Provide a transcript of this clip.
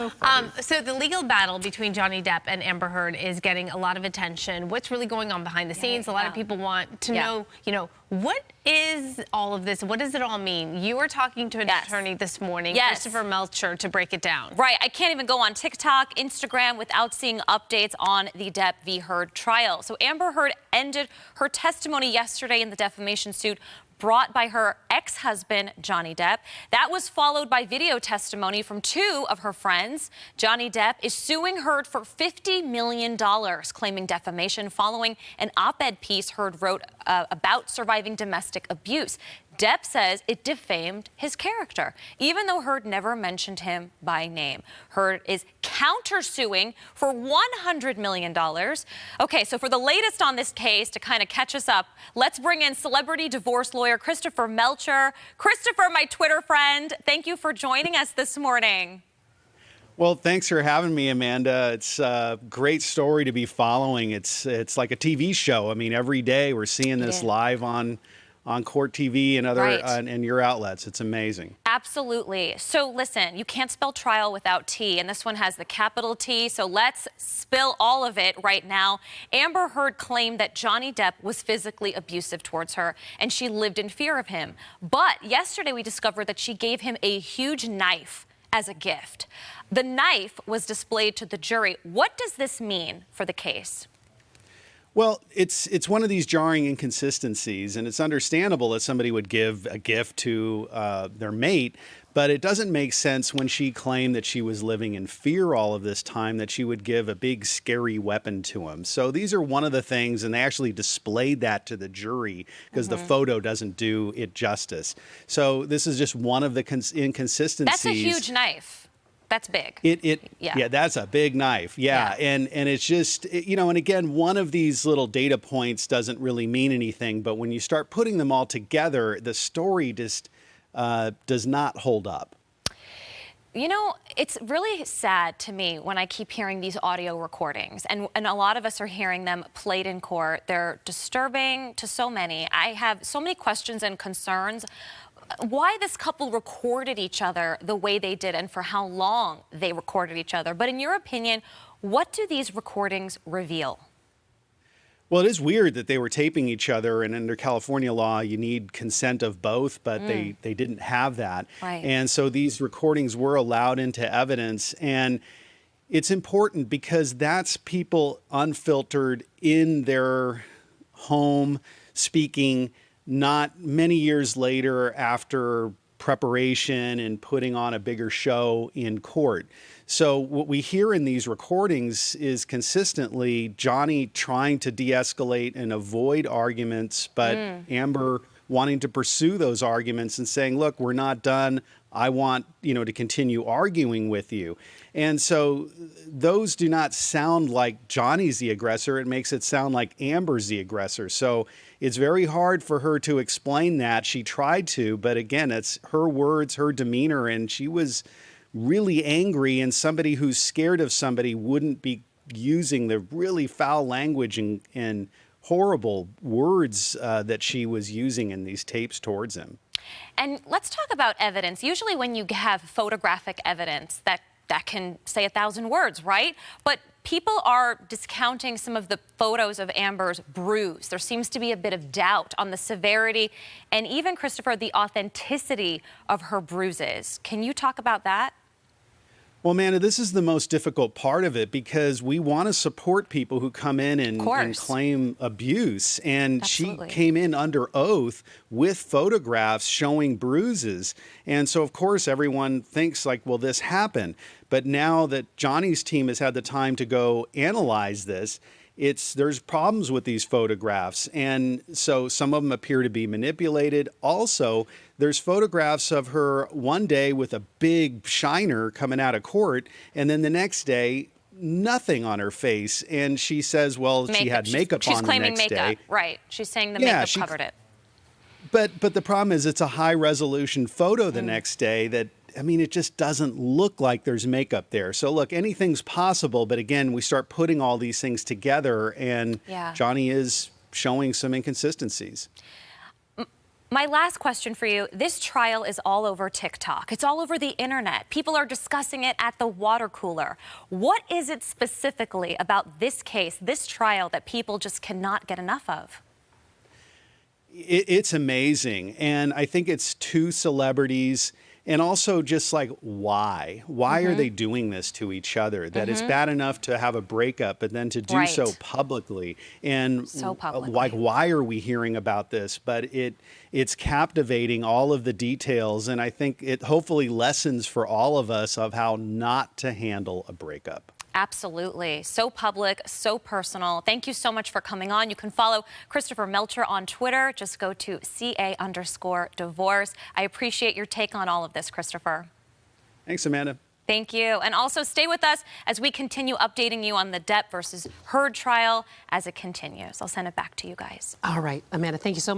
So funny. So the legal battle between Johnny Depp and Amber Heard is getting a lot of attention. What's really going on behind the scenes? A lot of people want to know, what is all of this? What does it all mean? You were talking to an attorney this morning, Walzer Melcher, to break it down. Right. I can't even go on TikTok, Instagram without seeing updates on the Depp v. Heard trial. So Amber Heard ended her testimony yesterday in the defamation suit brought by her ex-husband, Johnny Depp. That was followed by video testimony from two of her friends. Johnny Depp is suing Heard for $50 million, claiming defamation following an op-ed piece Heard wrote about surviving domestic abuse. Depp says it defamed his character, even though Heard never mentioned him by name. Heard is counter-suing for $100 million. Okay, so for the latest on this case, to kind of catch us up, let's bring in celebrity divorce lawyer Walzer Melcher. Christopher, my Twitter friend, thank you for joining us this morning. Well, thanks for having me, Amanda. It's a great story to be following. It's like a TV show. I mean, every day we're seeing this live on Court TV and other and your outlets. It's amazing. Absolutely. So listen, you can't spell trial without T, and this one has the capital T, so let's spill all of it right now. Amber Heard claimed that Johnny Depp was physically abusive towards her, and she lived in fear of him. But yesterday we discovered that she gave him a huge knife as a gift. The knife was displayed to the jury. What does this mean for the case? Well, it's one of these jarring inconsistencies, and it's understandable that somebody would give a gift to their mate, but it doesn't make sense when she claimed that she was living in fear all of this time that she would give a big scary weapon to him. So these are one of the things, and they actually displayed that to the jury because the photo doesn't do it justice. So this is just one of the inconsistencies. That's a huge knife. That's big. Yeah, that's a big knife. Yeah. And it's just, and again, one of these little data points doesn't really mean anything, but when you start putting them all together, the story just does not hold up. It's really sad to me when I keep hearing these audio recordings, and a lot of us are hearing them played in court. They're disturbing to so many. I have so many questions and concerns. Why this couple recorded each other the way they did and for how long they recorded each other. But in your opinion, what do these recordings reveal? Well, it is weird that they were taping each other, and under California law, you need consent of both, but they didn't have that. Right. And so these recordings were allowed into evidence, and it's important because that's people unfiltered in their home speaking, not many years later after preparation and putting on a bigger show in court. So what we hear in these recordings is consistently Johnny trying to de-escalate and avoid arguments, but Amber wanting to pursue those arguments and saying, look, we're not done. I want, to continue arguing with you. And so those do not sound like Johnny's the aggressor. It makes it sound like Amber's the aggressor. So it's very hard for her to explain that. She tried to, but again, it's her words, her demeanor, and she was really angry, and somebody who's scared of somebody wouldn't be using the really foul language and horrible words that she was using in these tapes towards him. And let's talk about evidence. Usually when you have photographic evidence, that can say 1,000 words, right? But people are discounting some of the photos of Amber's bruise. There seems to be a bit of doubt on the severity and even, Christopher, the authenticity of her bruises. Can you talk about that? Well, Amanda, this is the most difficult part of it because we want to support people who come in and claim abuse. And she came in under oath with photographs showing bruises. And so, of course, everyone thinks like, well, this happened. But now that Johnny's team has had the time to go analyze this, there's problems with these photographs. And so some of them appear to be manipulated. Also, there's photographs of her one day with a big shiner coming out of court, and then the next day, nothing on her face. And she says, well, she had makeup on the next day. She's claiming makeup, right. She's saying the makeup covered it. But the problem is it's a high-resolution photo the next day that, I mean, it just doesn't look like there's makeup there. So, look, anything's possible. But again, we start putting all these things together, and Johnny is showing some inconsistencies. My last question for you. This trial is all over TikTok. It's all over the internet. People are discussing it at the water cooler. What is it specifically about this case, this trial, that people just cannot get enough of? It's amazing. And I think it's two celebrities. And also just like, why? Why are they doing this to each other? That it's bad enough to have a breakup, but then to do so publicly. And like, why are we hearing about this? But it's captivating, all of the details. And I think it hopefully lessons for all of us of how not to handle a breakup. Absolutely. So public, so personal. Thank you so much for coming on. You can follow Christopher Melcher on Twitter. Just go to CA_divorce. I appreciate your take on all of this, Christopher. Thanks, Amanda. Thank you. And also stay with us as we continue updating you on the Depp versus Heard trial as it continues. I'll send it back to you guys. All right, Amanda, thank you so much.